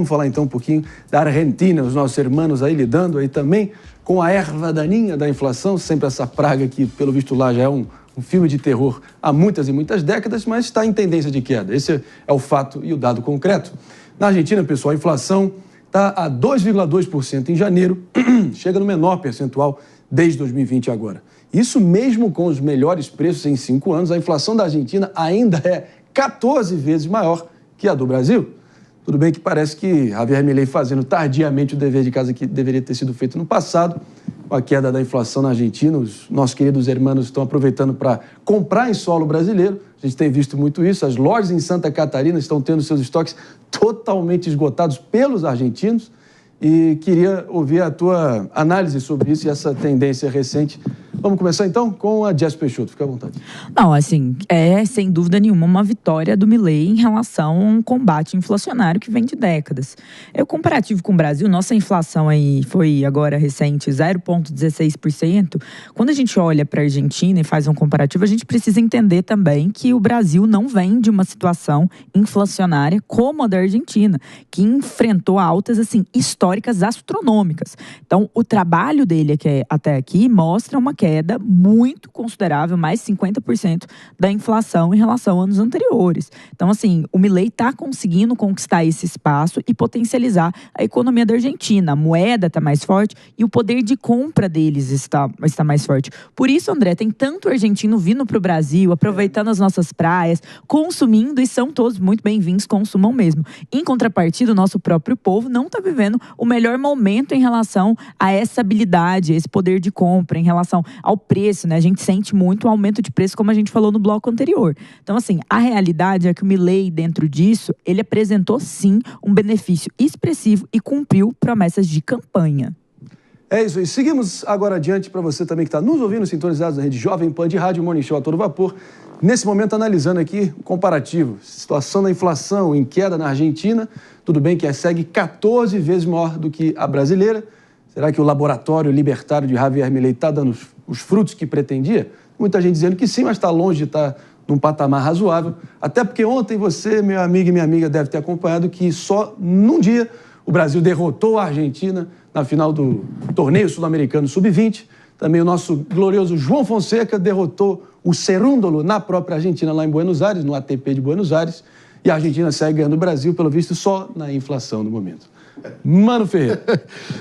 Vamos falar então um pouquinho da Argentina, os nossos irmãos aí lidando aí também com a erva daninha da inflação, sempre essa praga que, pelo visto lá, já é um filme de terror há muitas e muitas décadas, mas está em tendência de queda. Esse é o fato e o dado concreto. Na Argentina, pessoal, a inflação está a 2,2% em janeiro, chega no menor percentual desde 2020 agora. Isso mesmo com os melhores preços em 5 anos, a inflação da Argentina ainda é 14 vezes maior que a do Brasil. Tudo bem que parece que Javier Milei fazendo tardiamente o dever de casa que deveria ter sido feito no passado, com a queda da inflação na Argentina, os nossos queridos irmãos estão aproveitando para comprar em solo brasileiro. A gente tem visto muito isso, as lojas em Santa Catarina estão tendo seus estoques totalmente esgotados pelos argentinos. E queria ouvir a tua análise sobre isso e essa tendência recente. Vamos começar então com a Jess Peixoto, fica à vontade. Não, assim, é sem dúvida nenhuma uma vitória do Milei em relação a um combate inflacionário que vem de décadas. O comparativo com o Brasil, nossa inflação aí foi agora recente 0,16%. Quando a gente olha para a Argentina e faz um comparativo, a gente precisa entender também que o Brasil não vem de uma situação inflacionária como a da Argentina, que enfrentou altas assim históricas astronômicas. Então, o trabalho dele até aqui mostra uma queda muito considerável, mais 50% da inflação em relação a anos anteriores. Então, assim, o Milei está conseguindo conquistar esse espaço e potencializar a economia da Argentina. A moeda está mais forte e o poder de compra deles está mais forte. Por isso, André, tem tanto argentino vindo para o Brasil, aproveitando as nossas praias, consumindo, e são todos muito bem-vindos, consumam mesmo. Em contrapartida, o nosso próprio povo não está vivendo o melhor momento em relação a essa habilidade, esse poder de compra, em relação ao preço, né? A gente sente muito o aumento de preço, como a gente falou no bloco anterior. Então, assim, a realidade é que o Milei, dentro disso, ele apresentou, sim, um benefício expressivo e cumpriu promessas de campanha. É isso aí. Seguimos agora adiante para você também que está nos ouvindo, sintonizados na rede Jovem Pan de Rádio Morning Show a todo vapor. Nesse momento, analisando aqui o comparativo. Situação da inflação em queda na Argentina. Tudo bem que segue 14 vezes maior do que a brasileira. Será que o laboratório libertário de Javier Milei está dando os frutos que pretendia? Muita gente dizendo que sim, mas está longe de estar num patamar razoável. Até porque ontem você, meu amigo e minha amiga, deve ter acompanhado que só num dia o Brasil derrotou a Argentina na final do torneio sul-americano sub-20. Também o nosso glorioso João Fonseca derrotou o Cerúndolo na própria Argentina, lá em Buenos Aires, no ATP de Buenos Aires. E a Argentina segue ganhando o Brasil, pelo visto, só na inflação no momento. Mano Ferreira.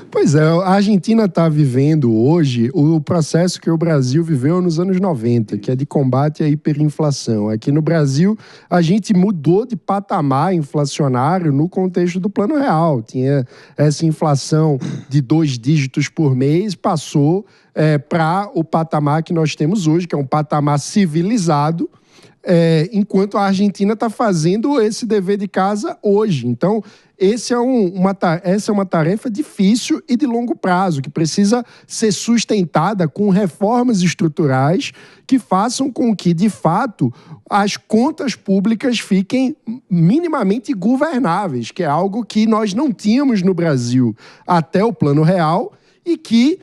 Pois é, a Argentina está vivendo hoje o processo que o Brasil viveu nos anos 90, que é de combate à hiperinflação. Aqui no Brasil, a gente mudou de patamar inflacionário no contexto do Plano Real. Tinha essa inflação de 2 dígitos por mês, passou para o patamar que nós temos hoje, que é um patamar civilizado, enquanto a Argentina está fazendo esse dever de casa hoje. Então, essa é uma tarefa difícil e de longo prazo, que precisa ser sustentada com reformas estruturais que façam com que, de fato, as contas públicas fiquem minimamente governáveis, que é algo que nós não tínhamos no Brasil até o Plano Real e que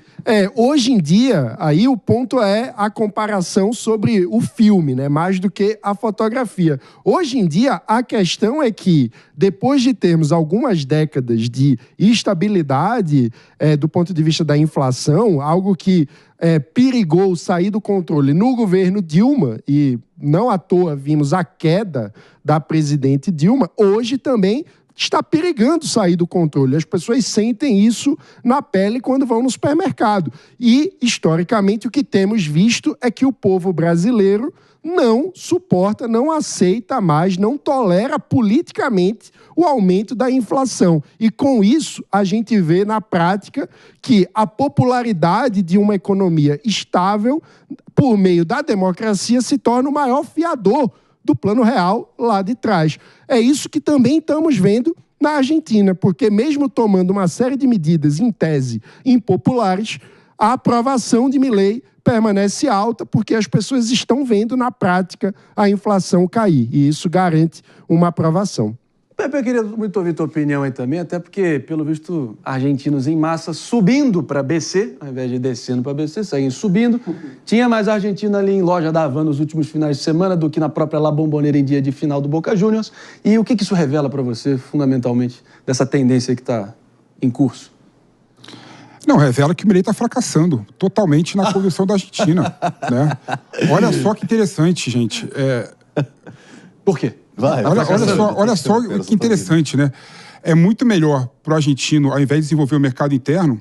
hoje em dia, aí o ponto é a comparação sobre o filme, né? Mais do que a fotografia. Hoje em dia, a questão é que, depois de termos algumas décadas de instabilidade do ponto de vista da inflação, algo que perigou sair do controle no governo Dilma, e não à toa vimos a queda da presidente Dilma, hoje também está perigando sair do controle. As pessoas sentem isso na pele quando vão no supermercado. E, historicamente, o que temos visto é que o povo brasileiro não suporta, não aceita mais, não tolera politicamente o aumento da inflação. E, com isso, a gente vê na prática que a popularidade de uma economia estável, por meio da democracia, se torna o maior fiador do Plano Real lá de trás. É isso que também estamos vendo na Argentina, porque mesmo tomando uma série de medidas, em tese, impopulares, a aprovação de Milei permanece alta porque as pessoas estão vendo na prática a inflação cair, e isso garante uma aprovação. Pepe, eu queria muito ouvir tua opinião aí também, até porque, pelo visto, argentinos em massa subindo para BC, ao invés de descendo para BC, seguem subindo. Tinha mais argentino ali em loja da Havana nos últimos finais de semana do que na própria La Bombonera em dia de final do Boca Juniors. E o que isso revela para você, fundamentalmente, dessa tendência que está em curso? Não, revela que o Milei está fracassando totalmente na condução da Argentina. Né? Olha só que interessante, gente. Por quê? Olha só que interessante, né? É muito melhor para o argentino, ao invés de desenvolver o mercado interno,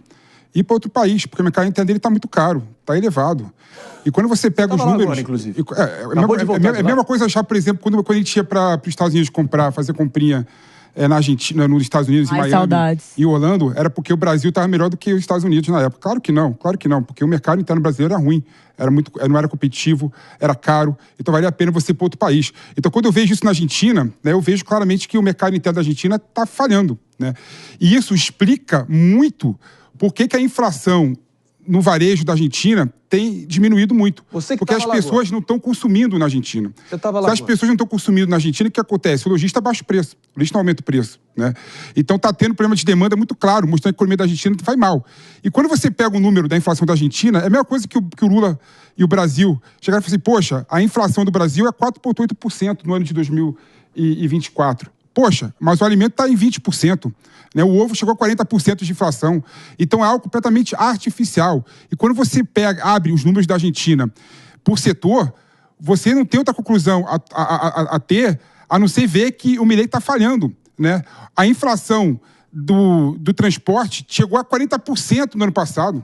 ir para outro país, porque o mercado interno dele está muito caro, está elevado. E quando você pega os números... Agora, inclusive. É a mesma coisa achar, por exemplo, quando a gente ia para os Estados Unidos fazer comprinha na Argentina, nos Estados Unidos, em Miami saudades. E Orlando, era porque o Brasil estava melhor do que os Estados Unidos na época. Claro que não, porque o mercado interno brasileiro era ruim, não era competitivo, era caro, então valia a pena você ir para outro país. Então, quando eu vejo isso na Argentina, né, eu vejo claramente que o mercado interno da Argentina está falhando. Né? E isso explica muito por que a inflação no varejo da Argentina tem diminuído muito. Porque as pessoas não estão consumindo na Argentina. Se as pessoas não estão consumindo na Argentina, o que acontece? O lojista abaixa o preço, o lojista aumenta o preço. Né? Então está tendo problema de demanda muito claro, mostrando que a economia da Argentina vai mal. E quando você pega o número da inflação da Argentina, é a mesma coisa que o Lula e o Brasil chegaram e falaram assim, poxa, a inflação do Brasil é 4,8% no ano de 2024. Poxa, mas o alimento está em 20%. Né? O ovo chegou a 40% de inflação. Então é algo completamente artificial. E quando você abre os números da Argentina por setor, você não tem outra conclusão a ter, a não ser ver que o Milei está falhando. Né? A inflação do transporte chegou a 40% no ano passado.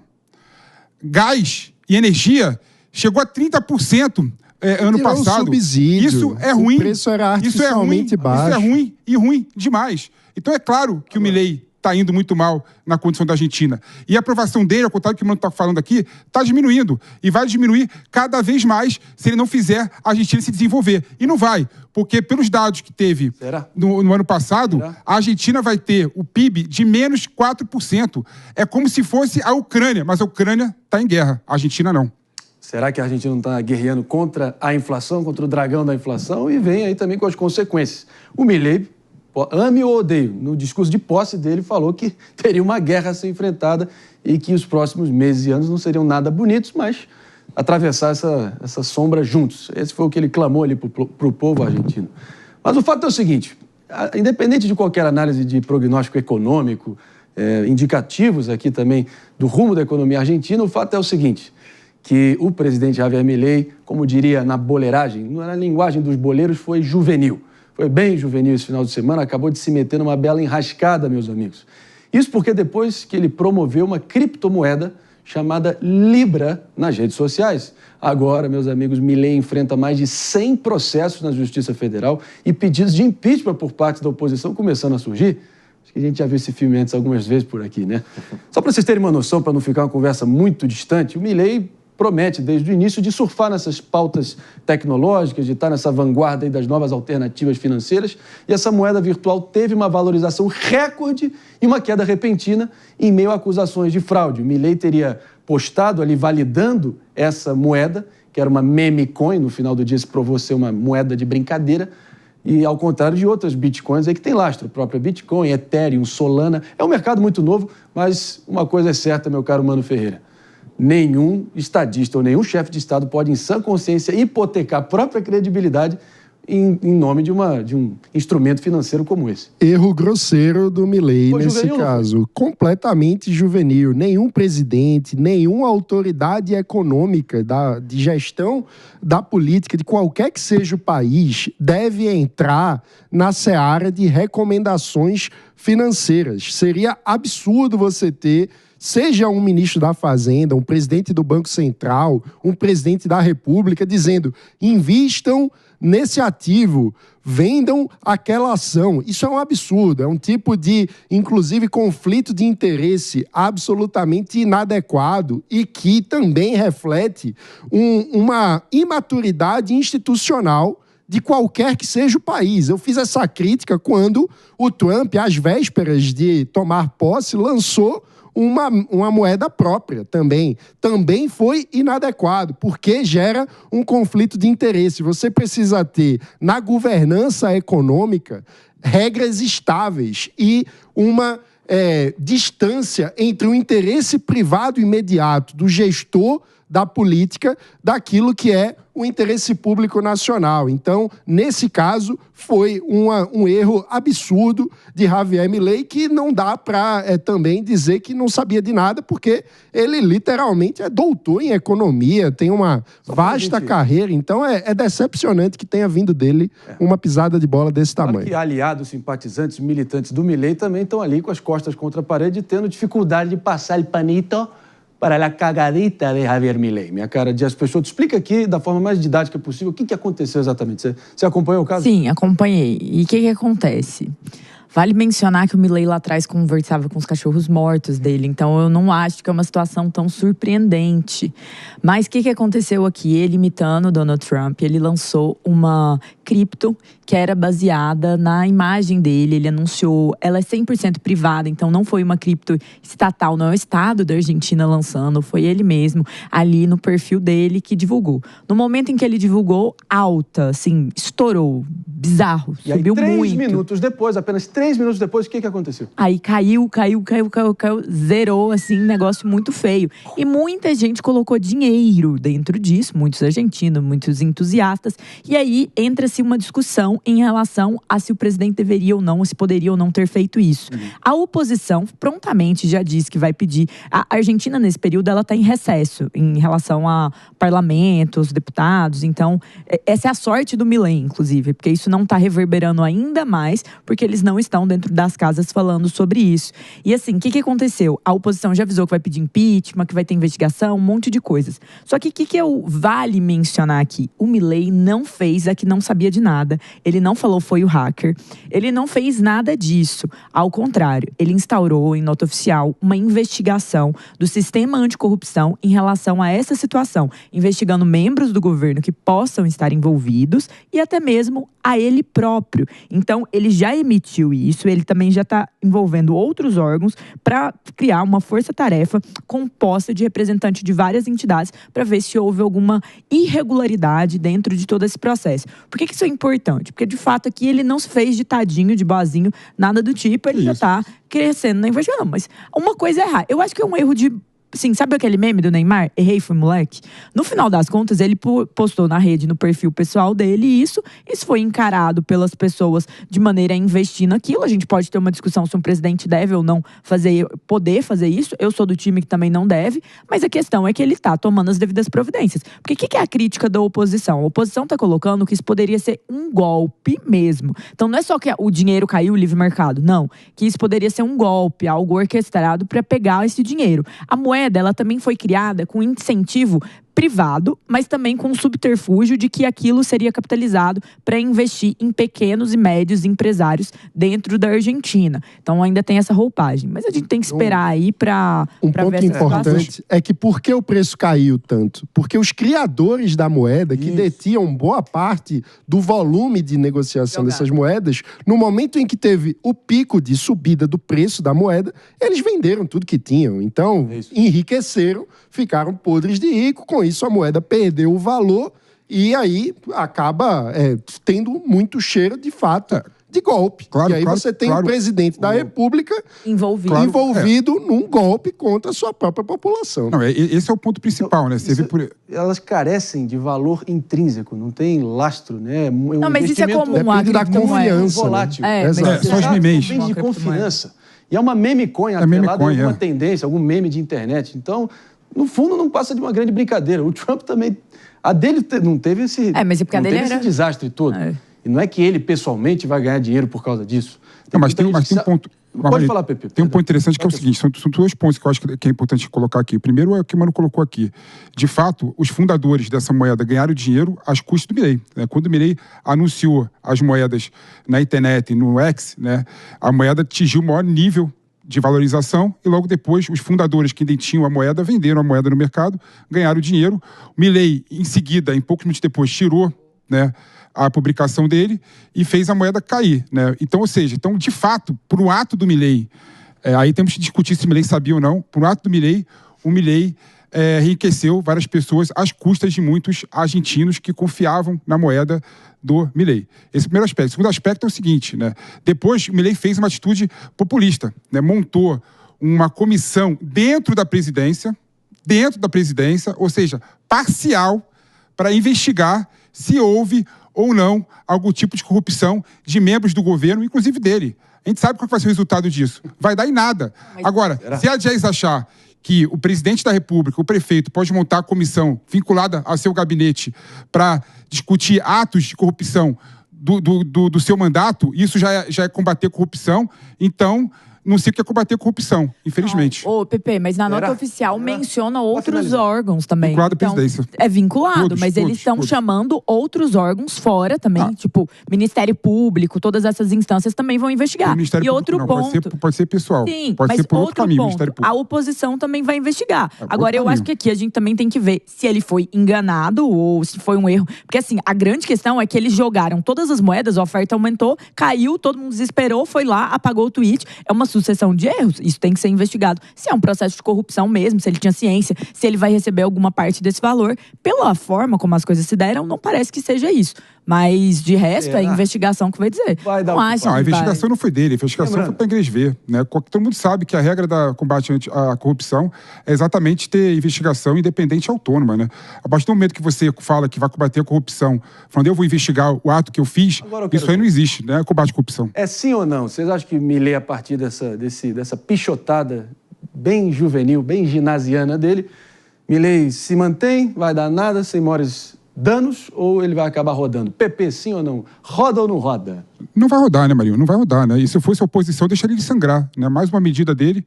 Gás e energia chegou a 30%. Ano passado. Subsídio. Isso é ruim. O preço era artificialmente baixo. Isso é ruim e ruim demais. Então é claro que o Milei está indo muito mal na condição da Argentina. E a aprovação dele, ao contrário do que o Mano está falando aqui, está diminuindo. E vai diminuir cada vez mais se ele não fizer a Argentina se desenvolver. E não vai, porque pelos dados que teve no ano passado, a Argentina vai ter o PIB de menos 4%. É como se fosse a Ucrânia, mas a Ucrânia está em guerra, a Argentina não. Será que a Argentina não está guerreando contra a inflação, contra o dragão da inflação? E vem aí também com as consequências. O Milei, ame ou odeio, no discurso de posse dele falou que teria uma guerra a ser enfrentada e que os próximos meses e anos não seriam nada bonitos, mas atravessar essa sombra juntos. Esse foi o que ele clamou ali para o povo argentino. Mas o fato é o seguinte, independente de qualquer análise de prognóstico econômico, indicativos aqui também do rumo da economia argentina, o fato é o seguinte, que o presidente Javier Milei, como diria na boleiragem, na linguagem dos boleiros, foi juvenil. Foi bem juvenil esse final de semana, acabou de se meter numa bela enrascada, meus amigos. Isso porque depois que ele promoveu uma criptomoeda chamada Libra nas redes sociais. Agora, meus amigos, Milei enfrenta mais de 100 processos na Justiça Federal e pedidos de impeachment por parte da oposição começando a surgir. Acho que a gente já viu esse filme antes algumas vezes por aqui, né? Só para vocês terem uma noção, para não ficar uma conversa muito distante, o Milei promete, desde o início, de surfar nessas pautas tecnológicas, de estar nessa vanguarda aí das novas alternativas financeiras. E essa moeda virtual teve uma valorização recorde e uma queda repentina em meio a acusações de fraude. O Milei teria postado ali, validando essa moeda, que era uma meme coin, no final do dia se provou ser uma moeda de brincadeira, e ao contrário de outras bitcoins aí que tem lastro, a própria Bitcoin, Ethereum, Solana. É um mercado muito novo, mas uma coisa é certa, meu caro Mano Ferreira. Nenhum estadista ou nenhum chefe de Estado pode, em sã consciência, hipotecar a própria credibilidade em nome de um instrumento financeiro como esse. Erro grosseiro do Milei nesse caso. Completamente juvenil. Nenhum presidente, nenhuma autoridade econômica de gestão da política, de qualquer que seja o país, deve entrar na seara de recomendações financeiras. Seria absurdo você ter, seja um ministro da Fazenda, um presidente do Banco Central, um presidente da República, dizendo: invistam nesse ativo, vendam aquela ação. Isso é um absurdo, é um tipo de, inclusive, conflito de interesse absolutamente inadequado e que também reflete uma imaturidade institucional de qualquer que seja o país. Eu fiz essa crítica quando o Trump, às vésperas de tomar posse, lançou uma moeda própria também. Também foi inadequado, porque gera um conflito de interesse. Você precisa ter, na governança econômica, regras estáveis e uma distância entre o interesse privado imediato do gestor da política daquilo que é o interesse público nacional. Então, nesse caso, foi um erro absurdo de Javier Milei, que não dá para também dizer que não sabia de nada, porque ele literalmente é doutor em economia, tem uma vasta carreira. Então, é decepcionante que tenha vindo dele uma pisada de bola desse tamanho. Claro que aliados, simpatizantes, militantes do Milei também estão ali com as costas contra a parede, tendo dificuldade de passar o panito para a cagadita de Javier Milei. Minha cara, Dias Peixoto, explica aqui da forma mais didática possível o que aconteceu exatamente. Você acompanhou o caso? Sim, acompanhei. E o que acontece? Vale mencionar que o Milei lá atrás conversava com os cachorros mortos dele, então eu não acho que é uma situação tão surpreendente. Mas o que aconteceu aqui? Ele, imitando o Donald Trump, ele lançou uma cripto que era baseada na imagem dele. Ele anunciou, ela é 100% privada, então não foi uma cripto estatal, não é o Estado da Argentina lançando, foi ele mesmo ali no perfil dele que divulgou. No momento em que ele divulgou, alta, assim, estourou, bizarro, e subiu aí, muito. 3 minutos depois, apenas 3 minutos depois, o que aconteceu? Aí caiu, zerou, assim, negócio muito feio. E muita gente colocou dinheiro dentro disso, muitos argentinos, muitos entusiastas. E aí entra-se uma discussão em relação a se o presidente deveria ou não, ou se poderia ou não ter feito isso. A oposição prontamente já disse que vai pedir. A Argentina, nesse período, ela está em recesso em relação a parlamentos, deputados. Então, essa é a sorte do Milei, inclusive, porque isso não está reverberando ainda mais, porque eles não estão dentro das casas falando sobre isso. E assim, o que aconteceu? A oposição já avisou que vai pedir impeachment, que vai ter investigação, um monte de coisas. Só que o que vale mencionar aqui? O Milei não fez a que não sabia de nada. Ele não falou foi o hacker. Ele não fez nada disso. Ao contrário, ele instaurou em nota oficial uma investigação do sistema anticorrupção em relação a essa situação, investigando membros do governo que possam estar envolvidos e até mesmo a ele próprio. Então, ele já emitiu isso, ele também já está envolvendo outros órgãos para criar uma força-tarefa composta de representantes de várias entidades para ver se houve alguma irregularidade dentro de todo esse processo. Por que isso é importante? Porque, de fato, aqui ele não se fez de tadinho, de boazinho, nada do tipo, ele já está crescendo na investigação. Mas uma coisa é errada. Eu acho que é um erro de... Sim, sabe aquele meme do Neymar? Errei, fui moleque? No final das contas, ele postou na rede, no perfil pessoal dele isso foi encarado pelas pessoas de maneira a investir naquilo. A gente pode ter uma discussão se um presidente deve ou não poder fazer isso. Eu sou do time que também não deve, mas a questão é que ele está tomando as devidas providências. Porque o que é a crítica da oposição? A oposição está colocando que isso poderia ser um golpe mesmo. Então não é só que o dinheiro caiu, o livre mercado, não. Que isso poderia ser um golpe, algo orquestrado para pegar esse dinheiro. A moeda, ela também foi criada com incentivo privado, mas também com o subterfúgio de que aquilo seria capitalizado para investir em pequenos e médios empresários dentro da Argentina. Então ainda tem essa roupagem. Mas a gente tem que esperar aí para ver essa ponto importante é que por que o preço caiu tanto? Porque os criadores da moeda, que detinham boa parte do volume de negociação dessas moedas, no momento em que teve o pico de subida do preço da moeda, eles venderam tudo que tinham. Então, enriqueceram, ficaram podres de rico. Com isso, a moeda perdeu o valor e aí acaba tendo muito cheiro, de fato, de golpe. E aí você tem o presidente da República envolvido num golpe contra a sua própria população. Não, esse é o ponto principal, né? Você vê elas carecem de valor intrínseco, não tem lastro, né? Não, mas isso é comum. Depende da confiança. Volátil. São os memes. De confiança. E é uma meme coin atrelada a alguma tendência, algum meme de internet. Então, no fundo, não passa de uma grande brincadeira. O Trump também... A dele não teve esse, esse desastre todo. E não é que ele, pessoalmente, vai ganhar dinheiro por causa disso. Mas tem um ponto... Pode falar, Pepe. Tem um ponto interessante que é o seguinte, são 2 pontos que eu acho que é importante colocar aqui. O primeiro é o que o Mano colocou aqui. De fato, os fundadores dessa moeda ganharam dinheiro às custas do Milei. Quando o Milei anunciou as moedas na internet e no X, a moeda atingiu o maior nível de valorização e logo depois os fundadores que tinham a moeda venderam a moeda no mercado, ganharam dinheiro. O Milei, em seguida, em poucos minutos depois, tirou a publicação dele e fez a moeda cair. Então, ou seja, de fato, por um ato do Milei, aí temos que discutir se o Milei sabia ou não, por um ato do Milei, o Milei enriqueceu várias pessoas às custas de muitos argentinos que confiavam na moeda do Milei. Esse é o primeiro aspecto. O segundo aspecto é o seguinte, né? Depois, o Milei fez uma atitude populista, né? Montou uma comissão dentro da presidência, ou seja, parcial, para investigar se houve ou não algum tipo de corrupção de membros do governo, inclusive dele. A gente sabe qual vai ser o resultado disso. Vai dar em nada. Agora, se a Jazz achar que o presidente da República, o prefeito, pode montar a comissão vinculada ao seu gabinete para discutir atos de corrupção do seu mandato, isso já é combater corrupção, então não sei o que é combater corrupção, infelizmente. Ô, Pepe, mas na nota oficial menciona outros órgãos também. Vinculado à presidência. É vinculado, mas eles estão chamando outros órgãos fora também, tipo Ministério Público, todas essas instâncias também vão investigar. E outro ponto... Pode ser pessoal. Sim, pode mas ser por outro caminho, ponto, a oposição também vai investigar. Agora, eu acho que aqui a gente também tem que ver se ele foi enganado ou se foi um erro. Porque assim, a grande questão é que eles jogaram todas as moedas, a oferta aumentou, caiu, todo mundo desesperou, foi lá, apagou o tweet. É uma sucessão de erros, isso tem que ser investigado. Se é um processo de corrupção mesmo, se ele tinha ciência, se ele vai receber alguma parte desse valor. Pela forma como as coisas se deram, não parece que seja isso. Mas, de resto, é a investigação que vai dizer. A investigação não foi dele, a investigação foi para a Igreja ver. Né? Todo mundo sabe que a regra da combate à corrupção é exatamente ter investigação independente e autônoma. Né? A partir do momento que você fala que vai combater a corrupção, falando eu vou investigar o ato que eu fiz, isso aí não existe, né? Combate à corrupção. É sim ou não? Vocês acham que Milei, a partir dessa pichotada bem juvenil, bem ginasiana dele, Milei se mantém, vai dar nada, sem maiores danos, ou ele vai acabar rodando? PP, sim ou não? Roda ou não roda? Não vai rodar, né, Marinho? Não vai rodar, né? E se eu fosse a oposição, eu deixaria ele sangrar, né? Mais uma medida dele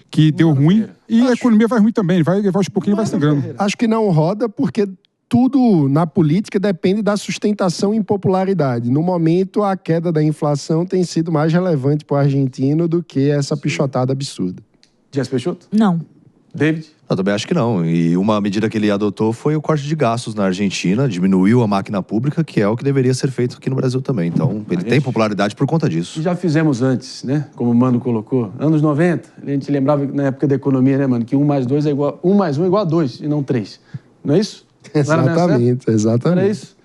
que deu ruim. E a economia vai ruim também, vai aos pouquinhos vai sangrando. Acho que não roda porque tudo na política depende da sustentação em popularidade. No momento, a queda da inflação tem sido mais relevante para o argentino do que essa pichotada absurda. Dias Peixoto? Não. David? Eu também acho que não. E uma medida que ele adotou foi o corte de gastos na Argentina, diminuiu a máquina pública, que é o que deveria ser feito aqui no Brasil também. Então, ele tem popularidade por conta disso. Já fizemos antes, né? Como o Mano colocou. Anos 90, a gente lembrava na época da economia, né, Mano? Que 1 mais 2 é igual... 1 mais 1 é igual a 2 e não 3. Não é isso? Exatamente. Não era isso?